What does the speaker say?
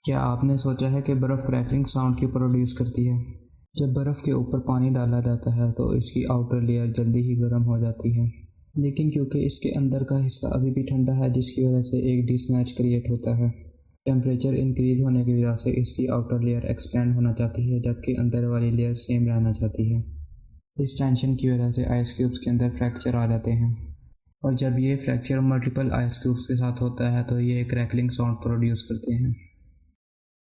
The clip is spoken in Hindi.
क्या आपने सोचा है कि बर्फ़ क्रैकलिंग साउंड की प्रोड्यूस करती है? जब बर्फ़ के ऊपर पानी डाला जाता है तो इसकी आउटर लेयर जल्दी ही गर्म हो जाती है, लेकिन क्योंकि इसके अंदर का हिस्सा अभी भी ठंडा है, जिसकी वजह से एक डिसमैच क्रिएट होता है। टेम्परेचर इंक्रीज़ होने की वजह से इसकी आउटर लेयर एक्सपेंड होना चाहती है, जबकि अंदर वाली लेयर सेम रहना चाहती है। इस टेंशन की वजह से आइस क्यूब्स के अंदर फ्रैक्चर आ जाते हैं, और जब ये फ्रैक्चर मल्टीपल आइस क्यूब्स के साथ होता है तो ये क्रैकलिंग साउंड प्रोड्यूस करते हैं।